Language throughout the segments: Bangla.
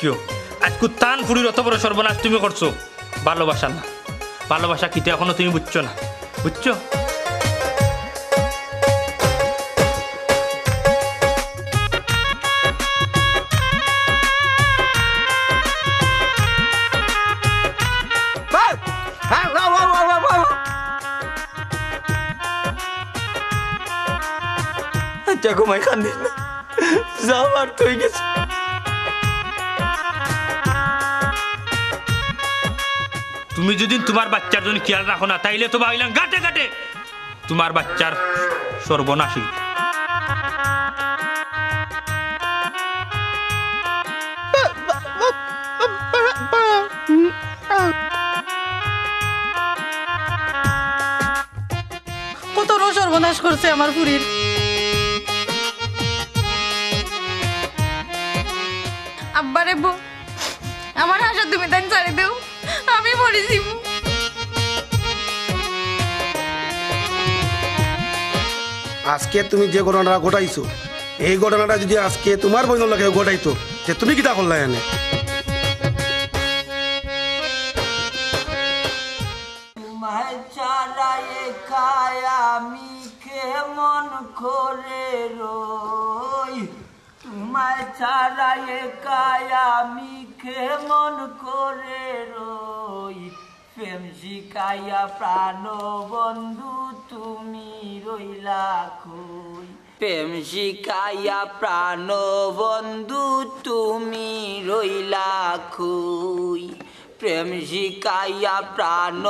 বুঝছো আজকে তান ফুড়ির অত বড় সর্বনাশ তুমি করছো ভালোবাসা না ভালোবাসা কিটা এখনো তুমি বুঝছো না বুঝছো ঘুমাই কান্দিস না যাও আর তুই গেছে তুমি যদি তোমার বাচ্চার জন্য খেয়াল রাখো না তাইলে তো ভাইলাম গাটে গাটে তোমার বাচ্চার সর্বনাশী কত সর্বনাশ করছে আমার পুরীর আব্বারে বউ আমার আশা তুমি তাই ছাড়ি দেও আমি মরে যাব আজকে তুমি যে ঘটনাটা ঘটাইছো এই ঘটনাটা যদি আজকে তোমার বোনের লাগে ঘটাইতো যে তুমি কিটা করলা এনে তোমায় ছাড়া একাই আমি কেমন করে রই তোমায় ছাড়া একাই আমি কেমন করে রই প্রেম শিখাইয়া প্রাণ বন্ধু তুমি রইলা কই প্রেম শিখাইয়া প্রাণ বন্ধু তুমি রইলা কই প্রেম শিখাইয়া প্রাণ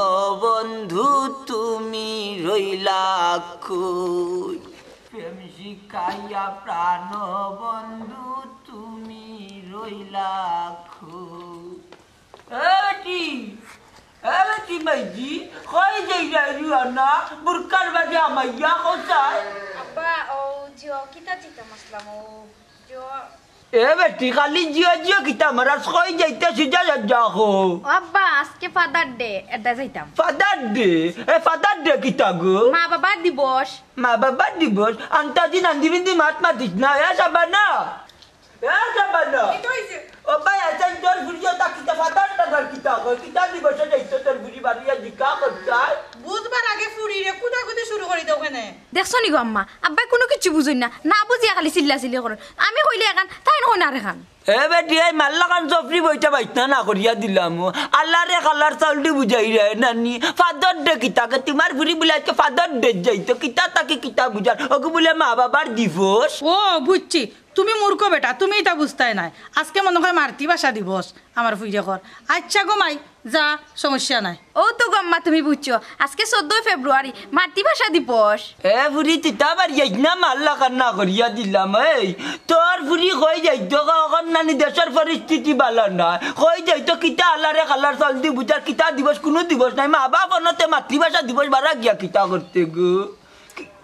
বন্ধু তুমি রইলা কই প্রেম শিখাইয়া প্রাণ বন্ধু তুমি রইলা কই এটি মাইজি কই যাই না বুরকার বাজে আমাইয়া কোথায় আব্বা ও জিও কিতা জিতা মাসলাম ও জিও এ বেটি খালি জিও জিও কিতা মারাস কই যাইতে সুজা যাও আব্বা আজকে ফাদার ডে এটা যাইতাম ফাদার ডে কিতা গো মা বাবা দিবস মা বাবা দিবস আন্তাজি নান্দিবিন্দি মাত মাতিস না এ সাবানা ও ভাই আছেন তোর ভিডিও তা কিতা ফাদার টাকার কিতা গো কিতা দিবসে যাইতো তোর বুড়ি বাড়িয়া জিকা করতাই বুধবার আগে ফুরিরে কুদা কুদে শুরু করে দাও কেন দেখছো নি গো আম্মা আব্বা কোনো কিছু বুঝুন না না বুঝিয়া খালি চিল্লা করেন আমি কইলে এখান তাই নয় না রেখান এ বেটি এই মাল্লাকান চফরি বইটা বাইতা না করিয়া দিলাম আল্লাহ রে কালার চাউলটি বুঝাই রে নানি ফাদার ডে কিতাকে তোমার বুড়ি বলে আজকে ফাদার ডে যাইতো কিতা তাকে কিতা বুঝার ওকে বলে মা বাবার দিবস ও বুঝছি তুমি মূর্খ বেটা তুমি এটা বুঝতাই নাই আজকে মনে হয় মাতৃভাষা দিবস আমার ফুইরে কর আচ্ছা গো মাই যা সমস্যা নাই ও তো গম্মা তুমি বুঝছো আজকে 14 ফেব্রুয়ারি মাতৃভাষা দিবস এ বুড়ি তিতা বাড়িয়াই না মাল্লাকান না করিয়া দিলাম এই তোর বুড়ি কই যাইতো কখন নানি দেশের পরিস্থিতি ভালো না কই যাইতো কিতা আল্লাহরে কালার চাউলটি বুঝার কিতা দিবস কোনো দিবস নাই মা বাবা বনতে মাতৃভাষা দিবস বারা গিয়া কিতা করতে গো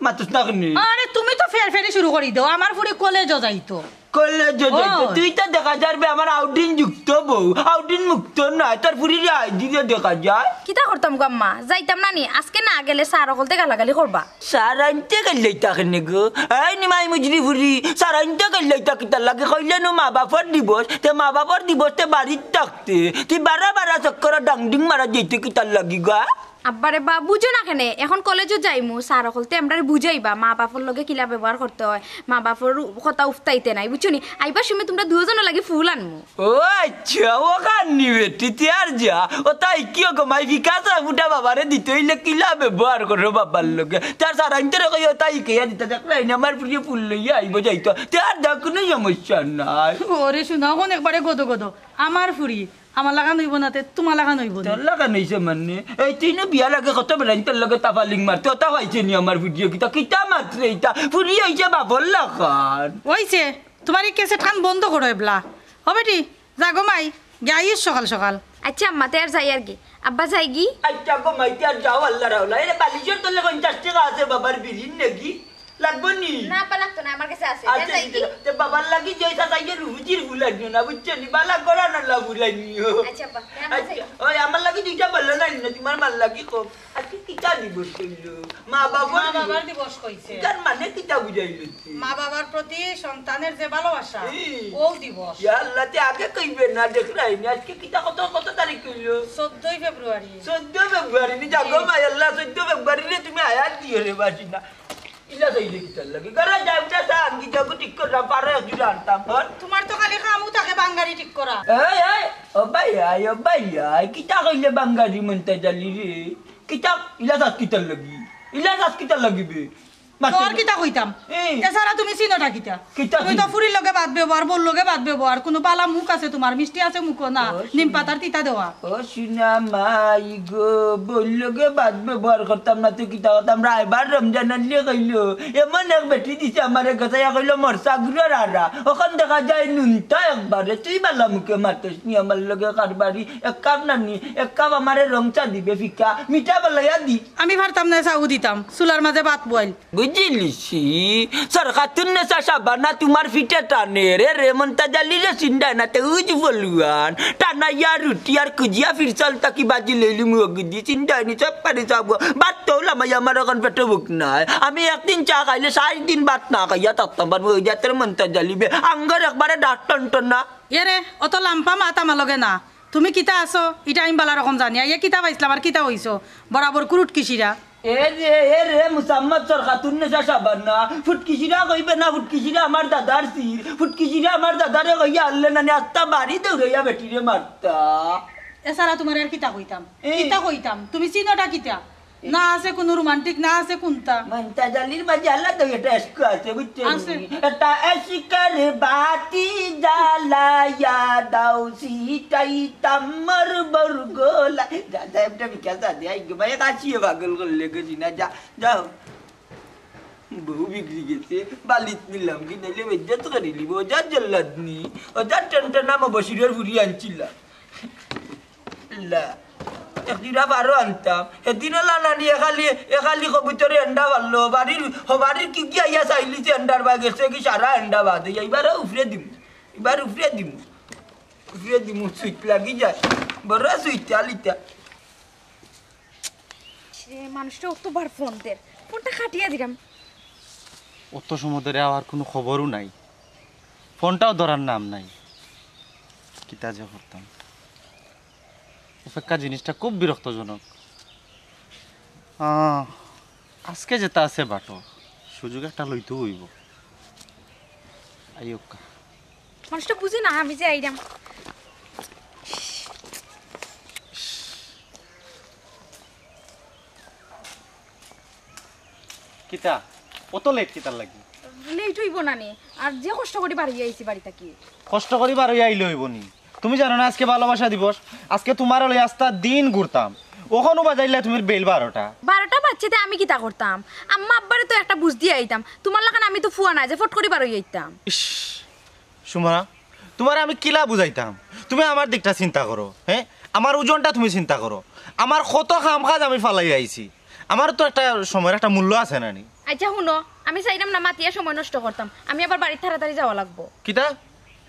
মাতুস না কেন আরে তুমি তো ফের শুরু করে দাও আমার ফুরি কলেজও যাইতো কলেজ যাইতো তুই তো দেখা যাবে আমার আউটিন যুক্ত বউ আউটিন মুক্ত নয় তোর ফুরির আইডি দেখা যায় কিতা করতাম গম্মা যাইতাম নানি আজকে না গেলে স্যার অকলতে গালাগালি করবা স্যার আনতে গেলাইতা কেন গো এই নিমাই মুজরি ফুরি স্যার আনতে গেলাইতা কিতা লাগে কইলে নো মা বাপর দিবস তে মা বাপর দিবস তে বাড়ির থাকতে তুই বারা চক্কর ডাংডিং মারা যেতে কিতা লাগি গা আব্বারে বা বুঝো না কেন এখন কলেজও যাইমু স্যার অকলতে আমরা বুঝাইবা মা বাপর লগে কিলা ব্যবহার করতে হয় মা বাপর কথা উফতাইতে নাই বুঝছো নি আইবার সময় তোমরা দুজনের লাগে ফুল আনমু ও আচ্ছা ও কান্নি বেটি তুই আর যা ও তাই কি গো মাই বিকাশ মুটা বাবারে দিতে হইলে কিলা ব্যবহার করো বাবার লগে তার স্যার আনতে কই তাই কে দিতে দেখলে আমার প্রিয় ফুল লইয়া আইব যাইতো তুই আর দেখ কোনো সমস্যা নাই ওরে শুনা কোন একবারে গদ আমার ফুরি আমার লাগা নইব না তোমার লাগা নইব তোর লাগা নইছে মানে এই তুই না বিয়া লাগে কত বেলা তোর লগে তাফালিং মারতে ওটা হয়েছে নি আমার ভিডিও কিতা মাত্র এইটা ফুরি হয়েছে বাবর লাগান ওইছে তোমার এই কেসে ঠান বন্ধ করো এবলা ও বেটি যাগো মাই যাইস সকাল আচ্ছা আম্মা তে আর যাই আর কি আব্বা যাই কি আচ্ছা গো মাইতে আর যাও আল্লাহ রাউলা এ বালিশের তোর লগে 50 টাকা আছে বাবার বিরিন নাকি লাগবো নি না পা লাগতো না আমার কাছে আছে আচ্ছা যাই কি তে বাবার লাগি জয়তা তাইয়ে রুজির ফুলানি না বুঝছো নি বালা করা না লাগুলানি আচ্ছা আব্বা আচ্ছা ওই আমার লাগি দুইটা বললো না তোমার মাল লাগি কম আচ্ছা কিতা দিবস কইলো মা মা বাবার বাবার দিবস কইছে তার মানে কিতা বুঝাইলো মা বাবার প্রতি সন্তানের যে ভালোবাসা ও দিবস ইয়া আল্লাহ তে আগে কইবে না দেখলাই না আজকে কিতা কত তারিখ কইলো 14 ফেব্রুয়ারি 14 ফেব্রুয়ারি নি জাগো মা আল্লাহ 14 ফেব্রুয়ারি রে তুমি আয়াত দিও রে বাসিনা ইলা যাইলে কিতা লাগে গরা যাইতা সান কি যাগো ঠিক করে পারে একটু জানতাম তোমার তো খালি খামু থাকে বাঙ্গারি ঠিক করা এই ও ভাইয়া কিতা কইলে বাঙ্গালি মনতে জালি রে কিতা ইলা সাত কিতা লাগিবে তোর কিতা কইতাম এই। এছাড়া তুমি চিনোটা কিতা কিতা তুমি তো চিনো? ফুরির লগে বাদ ব্যবহার বোর লগে বাদ ব্যবহার কোনো পালা মুখ আছে তোমার মিষ্টি আছে মুখ না ও, নিম পাতার তিতা দেওয়া ও শুনা মাই গো বললোকে বাদ ব্যবহার করতাম না তো কিতা করতাম রায়বার রমজান আনলে কইলো এমন এক বেটি দিছে আমার কাছে কইলো মরসা গুলো রারা ওখান দেখা যায় নুনটা একবারে তুই বালা মুখে মারতেস নি আমার লগে কারবারি এক কাপ নানি এক কাপ আমারে রং চা দিবে ফিকা মিঠা বালাইয়া দি আমি পারতাম না চাউ দিতাম চুলার মাঝে ভাত বইল বুঝিলিছি সরকার তুন্নে সাবানা তোমার ফিটে টানে রে মনটা জ্বালিলে চিন্তায় না তেউজ বলুয়ান টানা ইয়া রুটি আর কুজিয়া ফিরসাল তাকি বাজি লইলি মুগদি চিন্তায় নি সব পারি সব বাত তো লামাই আমার এখন পেটে বুক নাই আমি একদিন চা খাইলে 4 দিন বাত না খাইয়া থাকতাম পারবো ওই যাতে মনটা জ্বালিবে আঙ্গার একবারে ডাক টন না এরে অত লাম্পা মাত আমার লগে না তুমি কিতা আছো এটা আমি বালা রকম জানি ইয়ে কিতা পাইছিলাম আর কিতা হইছো বরাবর কুরুট কিসিরা এ রে মুসাম্মদ সরকার তুন্নে সাবানা ফুটকিসিরা কইবে না ফুটকিসিরা আমার দাদার সির ফুটকিসিরা আমার দাদারে কইয়া আনলে না আত্তা বাড়ি দৌড়াইয়া বেটিরে মারতা এছাড়া তোমার আর কিতা কইতাম এই। কিতা কইতাম তুমি চিনোটা কিতা না আছে কোনো রোমান্টিক না আছে কোনটা মনটা জালির মাঝে আল্লাহ তো এটা এসকো আছে বুঝছো আছে। এটা এসকার বাতি জ্বালাইয়া দাও সিটাই তামর বরগোলা দাদা একটা বিকাশ দাদি আই গো ভাই কাছিয়ে পাগল করলে গেছি না যাও বহু বিক্রি গেছে বালিত নিলাম কি নাইলে বেজ্জত করে নিব যা জল্লাদনি ও যা টনটনা মা বসিরের ফুরি আনছিলাম লা একদিন আবারও আনতাম এদিনও লানানি এখালি কবুতরে এন্ডা পারলো বাড়ির কি কি আইয়া চাইলি যে এন্ডার বা গেছে কি সারা এন্ডা বাদ এবার উফরে দিমু সুইট লাগি যায় বড় সুইট আলিতা মানুষটা অতবার ফোন দের ফোনটা খাটিয়ে দিলাম অত সময় ধরে আর কোনো খবরও নাই ফোনটাও ধরার নাম নাই কিতা যে করতাম অপেক্ষা জিনিসটা খুব বিরক্তজনক আজকে যেটা আছে বাটো সুযোগ একটা লইতেও হইব আইকা মানুষটা বুঝে না আমি যে আইলাম কিতা অত লেট কিতার লাগি লেট হইব না নে আর যে কষ্ট করে বাড়ি আইছি বাড়িতে কি কষ্ট করি বার হইয়া আইলে হইব নি তুমি জানো না আজকে ভালোবাসা দিবস আজকে তোমার ওই আস্তা দিন ঘুরতাম ওখানো বাজাইলে তুমি বেল 12টা 12টা বাচ্চাতে আমি কিতা করতাম আম্মা আব্বারে তো একটা বুঝ দিয়ে আইতাম তোমার লাগান আমি তো ফুয়া না যে ফট করে বাড়ি আইতাম ইস সুমনা তোমার আমি কিলা বুঝাইতাম তুমি আমার দিকটা চিন্তা করো হ্যাঁ আমার ওজনটা তুমি চিন্তা করো আমার কত কাম কাজ আমি ফালাই আইছি আমার তো একটা সময়ের একটা মূল্য আছে না নি আচ্ছা শুনো আমি চাইলাম না মাতিয়া সময় নষ্ট করতাম আমি আবার বাড়ির তাড়াতাড়ি যাওয়া লাগবো কিতা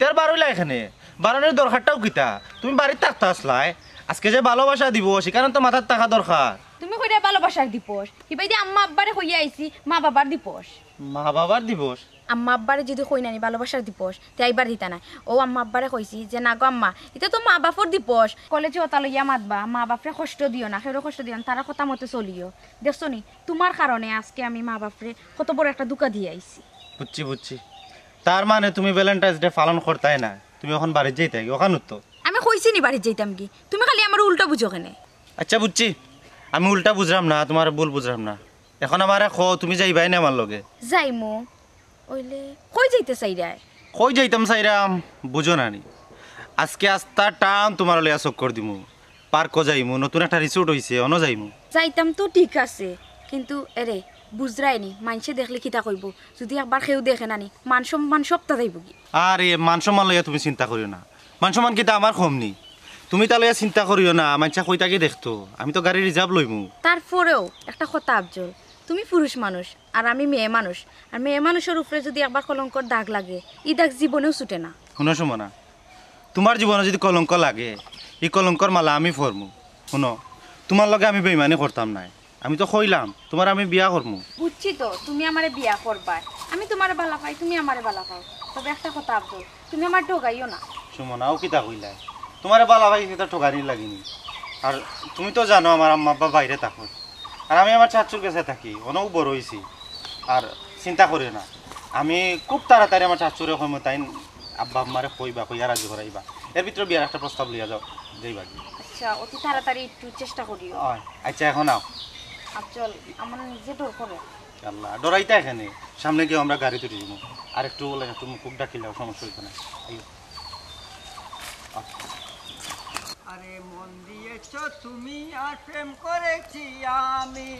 তের বারইলা এখানে বারণের দরকারটাও কিতা তুমি বাড়ির থাকতে আসলাই আজকে যে ভালোবাসা দিব সেখানে তো মাথার টাকা দরকার তুমি কইরা ভালোবাসার দিবস কিবাই দি আম্মা আব্বারে কইয়া আইছি মা বাবার দিবস মা বাবার দিবস আম্মা আব্বারে যদি কই নানি ভালোবাসার দিবস তে আইবার দিতা না ও আম্মা আব্বারে কইছি যে না গো আম্মা এটা তো মা বাপর দিবস কলেজে ওতা লইয়া মাতবা মা বাপরে কষ্ট দিও না সেরো কষ্ট দিও না তারা কথা মতো চলিও দেখছো নি তোমার কারণে আজকে আমি মা বাপরে কত বড় একটা দুকা দিয়ে আইছি বুঝছি তার মানে তুমি ভ্যালেন্টাইন্স ডে পালন করতাই না তুমি এখন বাড়ির যাইতে ওখানে তো আমি কইছি নি বাড়ি যাইতাম কি তুমি খালি আমার উল্টা বুঝো কেনে আচ্ছা বুঝছি আমি উল্টা বুঝলাম না তোমার ভুল বুঝলাম না এখন আমার তুমি যাইবাই না আমার লগে যাইমু ওইলে কই যাইতে চাইরায় কই যাইতাম সাইরাম বুঝো না নি আজকে আস্তা টান তোমার লইয়া চক্কর দিমু পার্কও যাইমু নতুন একটা রিসোর্ট হইছে অন যাইমু যাইতাম তো ঠিক আছে কিন্তু এরে বুঝরাইনি মানুষে দেখলে কিতা কইব যদি একবার কেউ দেখে নানি মান সম্মান সপ্তাহ যাইব কি আরে মান সম্মান লইয়া তুমি চিন্তা করিও না মান সম্মান কিতা আমার কমনি তুমি তা লইয়া চিন্তা করিও না মানুষা কই তাকে দেখতো আমি তো গাড়ি রিজার্ভ লইমু তারপরেও একটা কথা আফজল তুমি পুরুষ মানুষ আর আমি মেয়ে মানুষ আর মেয়ে মানুষের উপরে যদি একবার কলঙ্কর দাগ লাগে ই দাগ জীবনেও ছুটে না শুনো সুমনা তোমার জীবনে যদি কলঙ্ক লাগে এই কলঙ্কর মালা আমি ফরমু শুনো তোমার লগে আমি বেইমানি করতাম না আমি তো কইলাম তোমার আমি বিয়া করবো। বুঝছি তো তুমি আমারে বিয়া করবা, আমি তোমারে বালা পাই, তুমি আমারে বালা পাও। তবে একটা কথা আব্দুল, তুমি আমার ঠকাইও না। সুমনাও কিতা কইলাই, তোমার বালা ভাই কিতা ঠকানি লাগিনি। আর তুমি তো জানো আমার আম্মা আব্বা বাইরে থাকো, আর আমি আমার চাচুর কাছে থাকি, অনেক বড় হয়েছি। আর চিন্তা করি না, আমি খুব তাড়াতাড়ি আমার চাচুরে কইম, তাই আব্বা আম্মারে কইবা, কইয়া রাজি করাইবা। এর ভিতরে বিয়ার একটা প্রস্তাব লইয়া যাও, যাইবা কি? আচ্ছা, অতি তাড়াতাড়ি একটু চেষ্টা করিও। আচ্ছা এখন আও। আফজল, আমার নিজে ডর করে। আল্লাহ, ডরাইতা এখানে, সামনে গিয়ে আমরা গাড়ি তুলে দিব। আর একটু বলে তুমি খুব ডাকিলেও সমস্যা হইতো না। আরে মন দিয়েছ তুমি আর প্রেম করেছি আমি,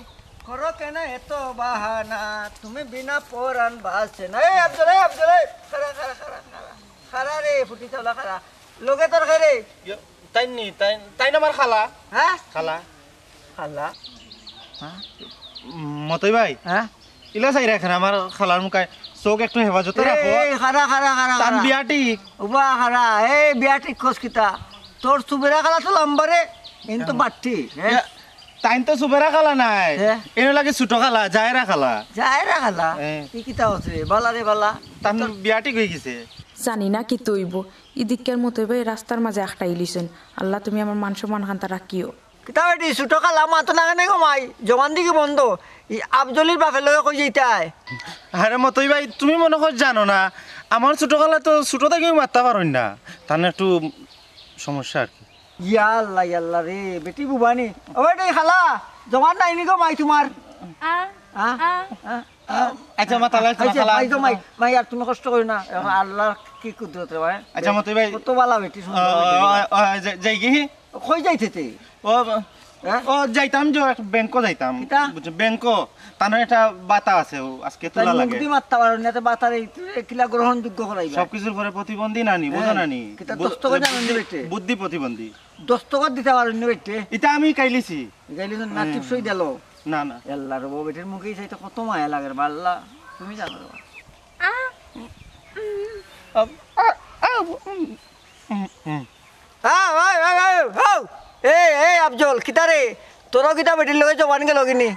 করো কেন এত বাহানা, তুমি বিনা পরাণ বাসছে না। এই আব্দুল, এই আব্দুল, এই খারা খারা খারা খারা খারা রে, ফুটি চাওলা খারা লোকে তোর খাই রে। তাই নি, তাই না আমার খালা। হ্যাঁ খালা খালা মতই ভাই, হ্যাঁ ইলা চাই রাখেন আমার খালার মুখায় চোখ একটু হেফাজতে রাখো। এই খারা খারা খারা তান বিয়াটি উবা খারা, এই বিয়া ঠিক খোঁজ কিতা তোর সুবেরা খালা তো লম্বারে কিন্তু বাট্টি। হ্যাঁ তাইন তো সুবেরা খালা নাই, হ্যাঁ। এনে লাগে ছোট খালা, জায়রা খালা। যায় রা খালা হ্যাঁ। কি কিতা হচ্ছে বালা রে বালা। তান বিয়াটি হয়ে গেছে। জানি না কি তৈব ইদিকের মতো এই রাস্তার মাঝে একটা ইলিছেন। আল্লাহ তুমি আমার মান সম্মান খান্তা রাখিও। কিতা বেটি ছোট খালা মাতো না কেন কমাই জমান দিকে বন্ধ ই আফজলির বাপের লগে কই যাইতাই। আরে মতই ভাই, তুমি মনে কর জানো না, আমার ছোট খালা তো ছোট থেকে মারতে পারেন না, তার একটু সমস্যা আর কি। ইয়াল্লা ইয়াল্লা রে বেটি বুবানি ও বেটি খালা জমান নাই নি গো মাই তোমার। আচ্ছা মা তালা খালা। মাই তো মাই মাই আর তুমি কষ্ট করি না, এখন আল্লাহ কি কুদরত রে ভাই। আচ্ছা মতই ভাই, কত বালা বেটি সুন্দর বেটি। যাই কি কই যাইতে ও হ্যাঁ? ও যাইতাম যে ব্যাংকও যাইতাম, কিতা? ব্যাংকও তার একটা বাতা আছে, ও আজকে তোলা লাগে। মুক্তি মারতে পারো না, বাতারে কিলা গ্রহণযোগ্য করাইবা। সবকিছুর পরে প্রতিবন্ধী নানি, বোঝো নানি, কিতা দস্তখত জানেন নি বেটে? বুদ্ধি প্রতিবন্ধী। দস্তখত দিতে পারো নি বেটে? এটা আমি কাইলিছি। গাইলি তো না টিপসই দিল। না না আল্লাহ রে বেটির মুখেই চাইতে কত মায়া লাগে রে আল্লাহ, তুমি জানো রে। এই আফজল কিতা রে তোর কিতা বেটির লগে জবান গেল কিনি?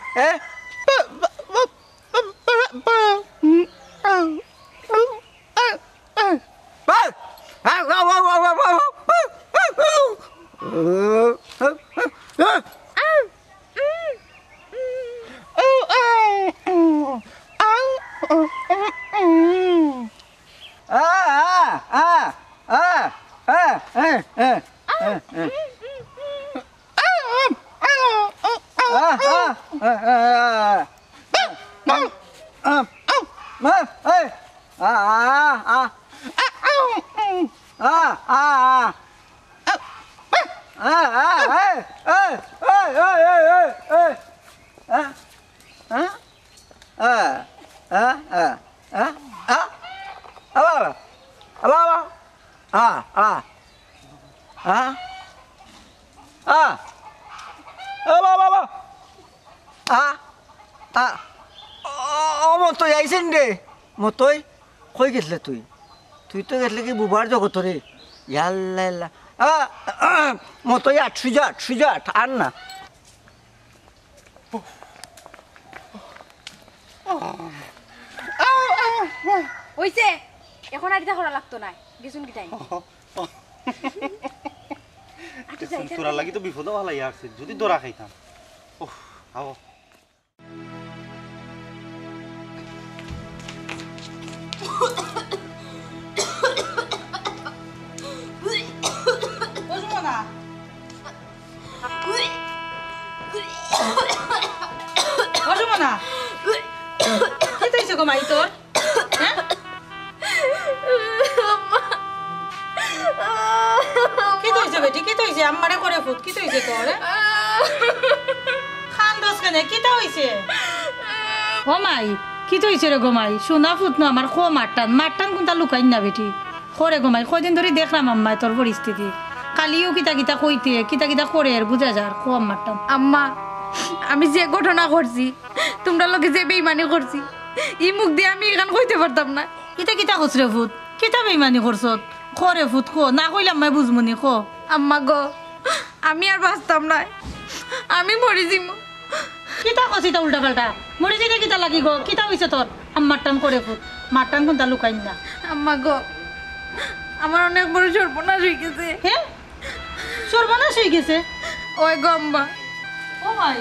মতই আইসেন রে মতই কই গেছলে তুই? তুই তো গেছলে কি বুবার জগত রে। ইয়াল্লা মতই আট সুজা আর না হইছে, এখন আর এটা করা লাগতো না। গেছুন কি টাইম তোরা লাগি তো বিপদ ভালো আসছে, যদি দৌড়া খাইতাম। ওহ আও মাই তোর কি তৈছে বেটি, কি তৈছে? আমারে করে ফুট কি তৈছে তোর? খান দোষ কেন কিতা হইছে? ও মাই কি তৈছে রে গোমাই? সোনা ফুট না আমার খো মারটান কোনটা লুকাই না বেটি। খরে গোমাই কদিন ধরে দেখলাম আম্মাই তোর পরিস্থিতি, কালিও কিতা কিতা কইতে কিতা কিতা করে আর বুঝা যার খো মারটান। আম্মা আমি যে ঘটনা করছি, তোমরা লোকে যে বেইমানি করছি, ই মুখ দিয়ে আমি এখান কইতে পারতাম না। কিতা কিতা করছ রে ফুট? কিতা বেইমানি করছত? খরে ফুট খো না কইলাম মাই বুঝমুনি খো। আম্মা গো আমি আর বাঁচতাম না, আমি মরে যাইমু। কিতা কছিতা উল্টা পাল্টা মরে যেতে কিতা লাগি গো কিতা হইছে তোর আম্মার টান করে ফুট মারটান কোনটা লুকাইন না আম্মা গো আমার অনেক বড় সর্বনাশ হয়ে গেছে। হ্যাঁ সর্বনাশ হয়ে গেছে ওই গো আম্মা, ও ভাই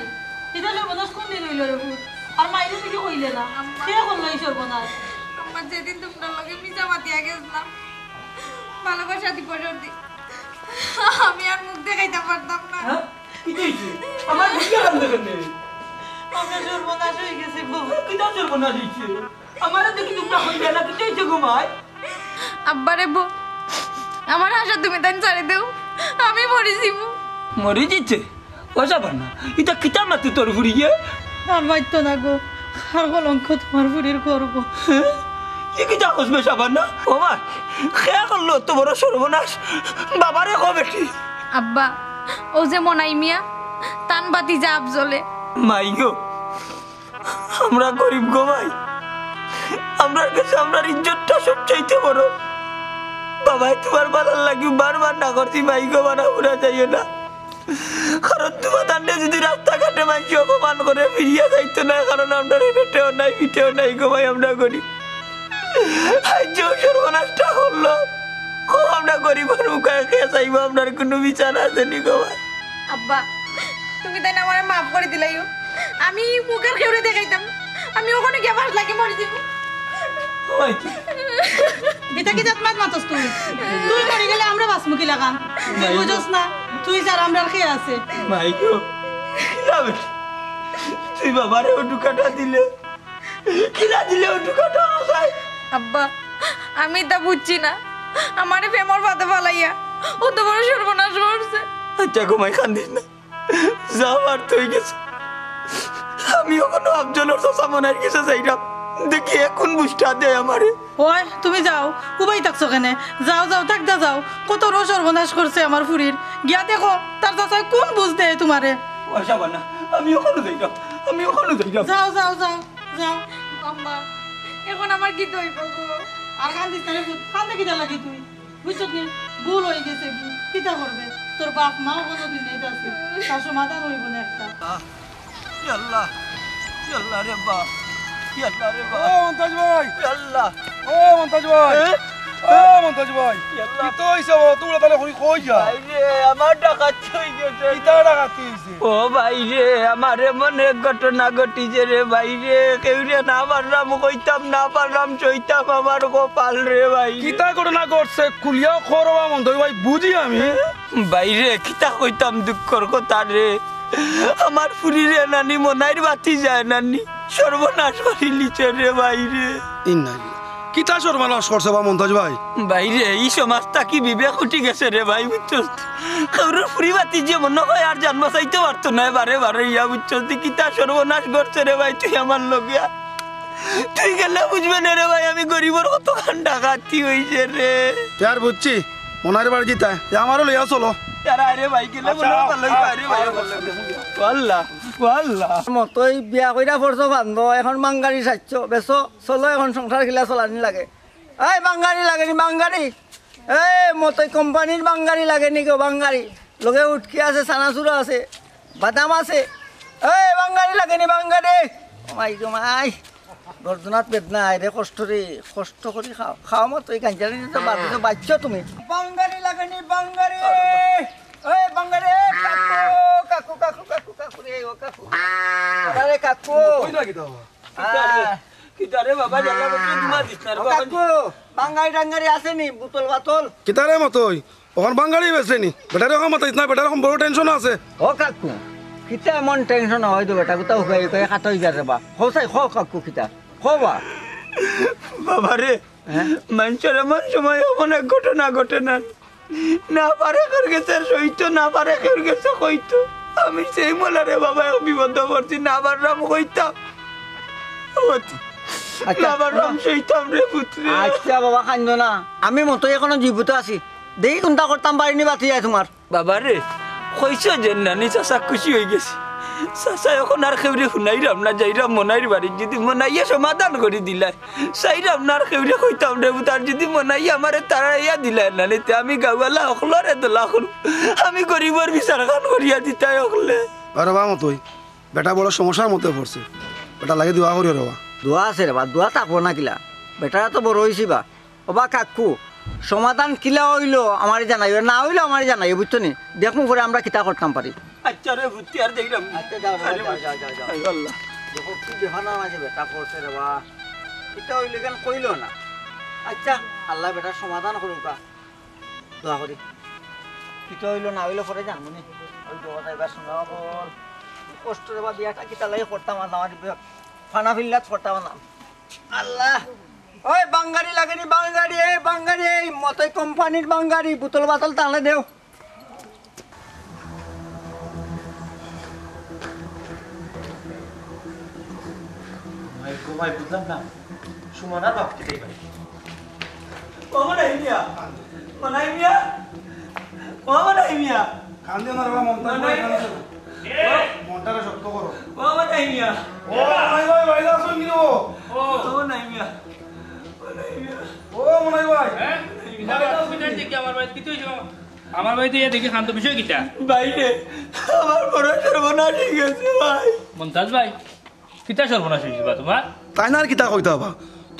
এটা সর্বনাশ কোন দিন হইল রে ফুট আর মাইলে থেকে কইলে না কে করলো এই সর্বনাশ আম্মা যেদিন তোমরা লগে মিজা মাতিয়া গেছিলাম ভালোবাসা দিবস দি আমি আর মুখ দেখাইতে পারতাম না। আমার বুঝতে পারলে কেন আমরা সর্বনাশ হয়ে গেছে গো কিতা সর্বনাশ হইছে আমারে দেখি তোমরা কইলে না কিতা হইছে ঘুমায় আব্বারে বো আমার আশা তুমি তাই ছাড়ি দেও আমি মরে যাব। মরে দিচ্ছে ও যাবার না এটা কিতা মাতি তোর ফুরিয়ে আর মাইতো না গো আর কলঙ্ক তোমার বুড়ির করবো এ কিতা কসবে সাবার না ও ভাই খেয়া করলো তো বড় সর্বনাশ বাবারে কো বেটি আব্বা ও যে মনাই মিয়া তান বাতি যা জ্বলে মাই গো আমরা গরিব গো ভাই আমরা কাছে আমরা ইজ্জতটা সবচাইতে বড় বাবাই তোমার ভালো লাগি বারবার না করছি মাই গো বানা পুরা যাইও না কারণ তোমার দান্ডে যদি রাস্তাঘাটে মাইছি অপমান করে ফিরিয়ে যাইতো না কারণ আমরা পেটেও নাই পিঠেও নাই গো ভাই আমরা গরিব আজ সর্বনাশটা হলো খুব আমরা গরিবের মুখে খেয়ে চাইবো আপনার কোনো বিচার আছে নি গো ভাই আব্বা তুমি তাই না আমার মাফ করে দিলাইও আমি মুখের খেউরে দেখাইতাম আমি ওখানে গিয়ে বাস লাগে মরে যাব। এটা কি জাত মাত মাতস তুই তুই মরে গেলে আমরা বাসমুখী লাগাম তুই বুঝস না তুই স্যার আমরা খেয়ে আছে ভাই গো যাবে তুই বাবারে ও টুকাটা দিলে কিনা দিলে ও টুকাটা আমায় আব্বা আমি তা বুঝছি না আমারে ফেমর পাতে ফালাইয়া ও তো বড় সর্বনাশ করছে। আচ্ছা ঘুমাই কান্দিস না যাও আর তুই গেছে আমিও কোনো আফজলের শশা মনের কিছু চাইলাম দেখি এখন বুঝটা দে আমারে ওই তুমি যাও উবাই থাকছো কেনে যাও যাও থাকতে যাও কত রো সর্বনাশ করছে আমার ফুরির গিয়া দেখো তার চাচাই কোন বুঝ দেয় তোমারে পয়সা বানা আমি ওখানে যাইলাম যাও যাও যাও যাও আম্মা এখন আমার কি দইব গো? আর কান্দিস না রে পুত কান্দে কিটা লাগি তুই বুঝছত নি ভুল হয়ে গেছে কিটা করবে তোর বাপ মাও কোনোদিন নেই তার সমাধান হইব না একটা আল্লাহ আল্লাহ রে বাপ আল্লাহ রে ও মন্তাজ ভাই আল্লাহ ও মন্তাজ ভাই ও মন্তাজ ভাই কি তো হইছে ও তোরা তাহলে কই যা ভাই রে আমার ডাকাত হয়ে গেছে ইটা ডাকাতি হইছে ও ভাই রে আমার এমন এক ঘটনা ঘটিছে রে ভাই রে কেউ রে না পারলাম কইতাম না পারলাম চইতাম আমার কপাল রে ভাই কিতা ঘটনা ঘটছে কুলিয়া খরবা মন্তাজ ভাই বুঝি আমি ভাই রে কিতা কইতাম দুঃখর কথা রে আমার ফুরি রে নানি মনাইর বাতি যায় নানি সর্বনাশ করি লিচে রে ভাই রে কিতা সর্বনাশ করছে বা মন্তাজ ভাই বাইরে এই সমাজটা কি বিবেক উঠি গেছে রে ভাই বুঝছস কারোর ফুরি বাতি যে মনে হয় আর জন্ম চাইতে পারতো না বারে বারে ইয়া বুঝছস কিতা সর্বনাশ করছে রে ভাই তুই আমার লগিয়া তুই গেলে বুঝবে না রে ভাই আমি গরিবের কত খান ডাকাতি হইছে রে আর বুঝছি মনার বাড়ি জিতা আমারও লইয়া চলো তারা রে ভাই গেলে মনে ভালো পারে ভাই আল্লাহ আল্লাহ মতই বিয়া কইরা পড়ছো বান্ধ এখন বাঙ্গারি চাইছ বেছো চলো এখন সংসার খিলা চলানি লাগে এই বাঙ্গারি লাগে নি বাঙ্গারি এই মতই কোম্পানির বাঙ্গারি লাগে নি গো বাঙ্গারি লগে উটকি আছে চানাচুরা আছে বাদাম আছে এই বাঙ্গারি লাগে নি বাঙ্গারি মাই গো মাই গর্জনাত বেদনা রে কষ্ট রে কষ্ট করি খাও খাও মতই কাঞ্জারি তো বাদিছো বাচ্চ তুমি বাঙ্গারি লাগে নি বাঙ্গারি এই বাঙ্গারি কাকু কাকু কাকু কাকু রে ও কাকু আরে কাকু কই লাগি তো কিতা রে বাবা জানা বলতে তোমার দিছার বাবা কাকু বাঙ্গারি টাঙ্গারি আছে নি বোতল বাতল কিতা রে মতই ওখান বাঙালি বেছে নি বেটার রকম মত ইতনা বেটার রকম বড় টেনশন আছে ও কাকু কিতা মন টেনশন হয় তো বেটা কোথাও হুকাই হুকাই খাতই যা রে বা হোসাই খো কাকু কিতা খো বা বাবা রে মানুষের এমন সময় অনেক ঘটনা ঘটে না পারে করে গেছে সইতো না পারে করে গেছে কইতো আমি সেই মোলারে বাবা বিপদ করছি না পারলাম কইতাম না পারলাম সইতাম রে পুত্র আচ্ছা বাবা কান্দ না আমি মতো এখনো জীবিত আছি দেখি কোনটা করতাম পারিনি বাতি যায় তোমার বাবা রে কইছো যে নানি চাষা খুশি হয়ে গেছে চাষা এখন আর খেউরে শুনাইরাম না যাইরাম মনাইর বাড়ি যদি মনাইয়া সমাধান করে দিলাই চাইরাম না আর খেউরে কইতাম রে তার যদি মনাইয়া আমারে তারাইয়া দিলাই না নিতে আমি গাওয়ালা অকলরে দোলা করু আমি গরিবর বিচার খান করিয়া দিতাই অকলে আরে বা মতই বেটা বড় সমস্যার মধ্যে পড়ছে, বেটা লাগে দোয়া করিও রে বা। দোয়া আছে রে বা, দোয়া থাকবো না কিলা, বেটারা তো বড় হয়েছি বা। ওবা কাকু সমাধান কিলা হইলো আমার জানাইও, না হইলো আমার জানাইও, বুঝছো নি? দেখুন পরে আমরা কিতা করতাম পারি। আচ্ছা রে ভূতি আর দেখলাম আচ্ছা যাও আল্লাহ দেখো কি দেখানো আছে বেটা করছে রে বা, এটা হইলে কেন কইলো না। আচ্ছা আল্লাহ বেটার সমাধান করুক, দোয়া করি। কিতা হইলো না হইলো পরে জানবো নি, ওই দোয়া এবার শোনাও বল। কষ্ট রে বা, বিয়াটা কিতা লাগে করতাম না, আমার ফানা ফিল্লাত করতাম না। আল্লাহ ওই বাঙ্গারি লাগেনি, বাঙ্গারি এই বাঙ্গারি, এই মতই কোম্পানির বাঙ্গারি, বোতল বাতল তাহলে দেও। ভাই বুঝলাম না, সুমনার বাপ কিটাই ভাই। ও মনাই মিয়া, মনাই মিয়া, ও মনাই মিয়া, কান্দিও না রে বা, মনটারে শক্ত করো। ও মনাই মিয়া, ও মনাই ভাই, ভাই আসুন কি ও? ও মনাই মিয়া, মনাই মিয়া, ও মনাই ভাই, আমার বাড়িতে দেখি শান্ত বিষয় কিটা বাইরে আমার বড় সর্বনাশ হয়ে গেছে ভাই। মমতাজ ভাই কিতা সর্বনাশ হয়েছে বা তোমার? তাই না আর কিতা কইতা বা,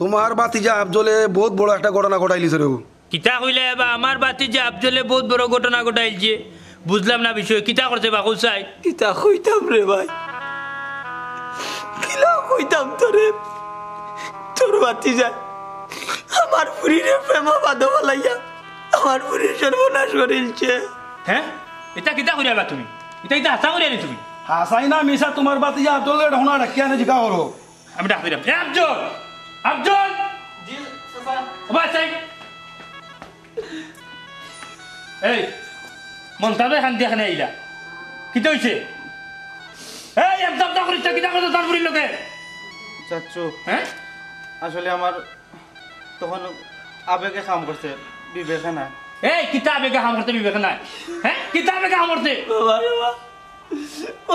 তোমার বাতিজা আফজলে বহুত বড় একটা ঘটনা ঘটাইলিছে রে ও। কিতা কইলে বা আমার বাতি যে আফজলে বহুত বড় ঘটনা ঘটাইছে, বুঝলাম না বিষয় কিতা করছে বা কইছাই? কিতা কইতাম রে ভাই, কিলা কইতাম তোরে, তোর বাতি যায় আমার পুরীরে প্রেম বাঁধো বলাইয়া আমার পুরীর সর্বনাশ করিলছে। হ্যাঁ এটা কিতা করিয়া বা তুমি? এটা হাসা করিয়া নি তুমি? হাসাই না মিশা, তোমার বাতিজা আফজলে ঢোনা রাখিয়া নে জিকা করো। আমি ডাক দিলাম, আফজল আফজল এই মমতাজ ভাই শান্তি এখানে আইলা, কিতা হইছে? এই একদম দা করিস কিতা করছো তার পুরীর লোকে? চাচ্চু হ্যাঁ আসলে আমার তখন আবেগে কাম করছে, বিবেকে না। এই কিতা আবেগে হাম করতে বিবেক নাই? হ্যাঁ কিতা আবেগে হাম করতে? বাবা রে বাবা,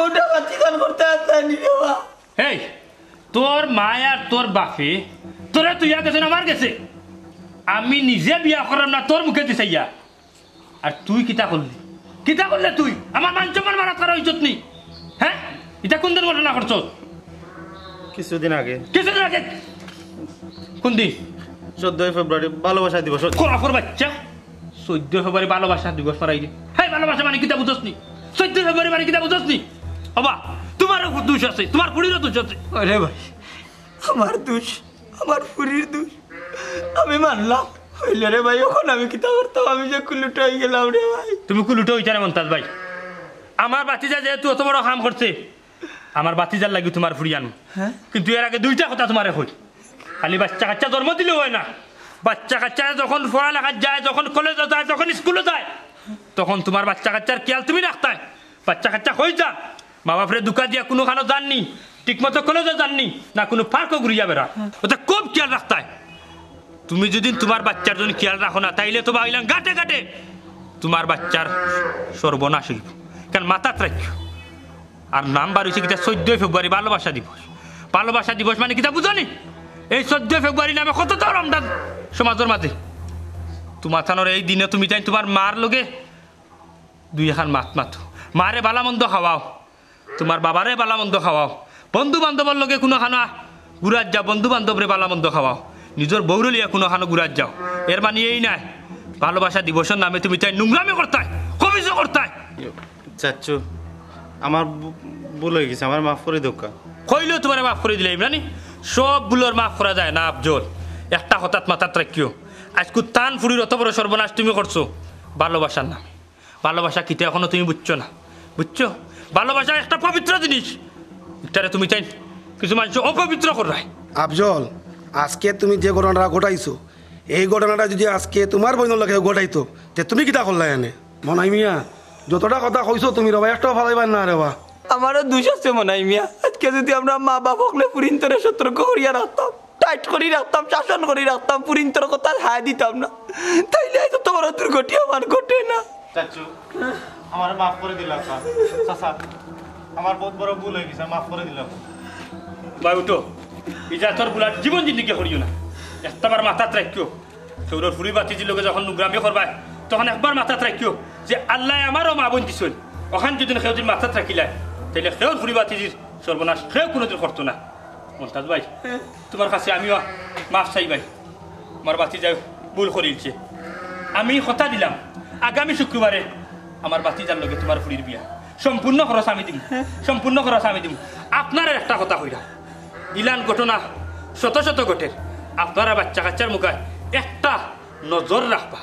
ওটা বাতি গান করতে আসেনি রে বাবা। এই তোর মায় আর তোর বাপে তোরা তুই গেছে না আমার গেছে, আমি নিজে বিয়া করাম না তোর মুখে দিছাইয়া, আর তুই কিতা করলি? কিতা করলে তুই? আমার মান সম্মান মারা করা হইছত নি? হ্যাঁ এটা কোন দিন ঘটনা করছ? কিছুদিন আগে কিছুদিন আগে? কোন দিন? 14 ফেব্রুয়ারি ভালোবাসা দিবস। কোরাফর বাচ্চা 14 ফেব্রুয়ারি ভালোবাসা দিবস মারাই দে। হ্যাঁ ভালোবাসা মানে কিতা বুঝছ নি? 14 ফেব্রুয়ারি মানে কিতা বুঝছ নি? বাবা তোমারও দোষ আছে, তোমার পুরীরও দোষ আছে। আরে ভাই আমার দোষ, আমার পুরীর দোষ আমি মানলাম, হইলে রে ভাই এখন আমি কিতা করতাম, আমি যে কুলুট হয়ে গেলাম রে ভাই। তুমি কুলুটো হইতা না মমতাজ ভাই, আমার বাতিজা যেহেতু অত বড় কাম করছে, আমার বাতিজার লাগি তোমার ফুরি আনো। কিন্তু এর আগে দুইটা কথা তোমারে হই, খালি বাচ্চা কাচ্চা জন্ম দিলে হয় না, বাচ্চা কাচ্চা যখন পড়ালেখা যায়, যখন কলেজে যায়, যখন স্কুলে যায়, তখন তোমার বাচ্চা কাচ্চার খেয়াল তুমি রাখতাই। বাচ্চা কাচ্চা হয়ে যা, মা বাপরে দুকা দিয়া কোনো খানো জাননি, ঠিক মতো কলেজে জাননি না, কোনো পার্কও ঘুরিয়া বেড়া, ওটা খুব খেয়াল রাখতাই। তুমি যদি তোমার বাচ্চার জন্য খেয়াল রাখো না, তাইলে তো ভাইলাম গাটে গাটে তোমার বাচ্চার সর্বনাশ হইব। কারণ মাথাত রাখিও। আর নাম্বার হয়েছে কিতা 14 ফেব্রুয়ারি ভালোবাসা দিবস। ভালোবাসা দিবস মানে কিতা বুঝনি? এই 14 ফেব্রুয়ারি নামে কত তো রমজান সমাজের মাঝে। তোমার থানোর এই দিনে তুমি তাই তোমার মার লগে দুই এখন মাত মাতো, মারে বালা মন্দ খাওয়াও, তোমার বাবারে বালা মন্দ খাওয়াও, বন্ধু বান্ধবের লগে কোনো খানা ঘুরাত যাও, বন্ধু বান্ধবরে বালা মন্দ খাওয়াও, নিজের বউরে লিয়া কোনো খানো ঘুরাত যাও। এর মানে এই নাই ভালোবাসা দিবসের নামে তুমি তাই নোংরামি করতাই, কবিজ করতাই। চাচ্চু আমার ভুল হয়ে গেছে, আমার মাফ করে দোকা। কইলেও তোমার মাফ করে দিলে ইমরানি, সব ভুলের মাফ করা যায় না আফজল। একটা হঠাৎ মাথাত রাখিও, আজকে টান ফুরির অত বড় সর্বনাশ তুমি করছো ভালোবাসার নামে। ভালোবাসা কিতে এখনো তুমি বুঝছো না, বুঝছো? ভালোবাসা একটা পবিত্র জিনিস, এটারে তুমি তাই কিছু মানুষ অপবিত্র করায়। আফজল, আজকে তুমি যে ঘটনাটা ঘটাইছো, এই ঘটনাটা যদি আজকে তোমার বইন লাগে ঘটাইতো, তে তুমি কিতা করলা এনে? মনাই মিয়া যতটা কথা কইছো তুমি রবা একটাও ভালাইবার না রে বা। আমারও দোষ আছে মনাই মিয়া, আজকে যদি আমরা মা বাপকলে পুরিন্তরে সতর্ক করিয়া রাখতাম, টাইট করে রাখতাম, শাসন করে রাখতাম, পুরিন্তর কথা হায় দিতাম না, তাইলে হয়তো তোমার দুর্ঘটি আমার ঘটে না। চাচ্চু আমার মাফ করে দিলাম চাচা, আমার বহুত বড় ভুল হয়ে গেছে, মাফ করে দিলাম। ভাই উঠো, এটা তোর বুলার জীবন জিন্দিকে করিও না, একটাবার মাথাত রাখিও। সৌরভ ফুরি বাতিজির লোকে যখন নুগ্রামে করবাই তখন একবার মাথাত রাখিও যে আল্লাহ আমারও মা বোন দিছিল, ওখান যদি কেউ যদি মাথাত রাখিলাই তাইলে সেও ফুরি বাতিজির সর্বনাশ সেও কোনোদিন করতো না। মন্তাজ ভাই তোমার কাছে আমিও মাফ চাই ভাই, আমার বাতিজা ভুল করিলছে। আমি কথা দিলাম আগামী শুক্রবারে আমার বাতিজার লগে তোমার ফুরির বিয়া সম্পূর্ণ খরচ আমি দিম, সম্পূর্ণ খরচ আমি দিম। আপনার একটা কথা কইরা ইলান ঘটনা শত শত ঘটের, আপনারা বাচ্চা কাচ্চার মুখে একটা নজর রাখবা।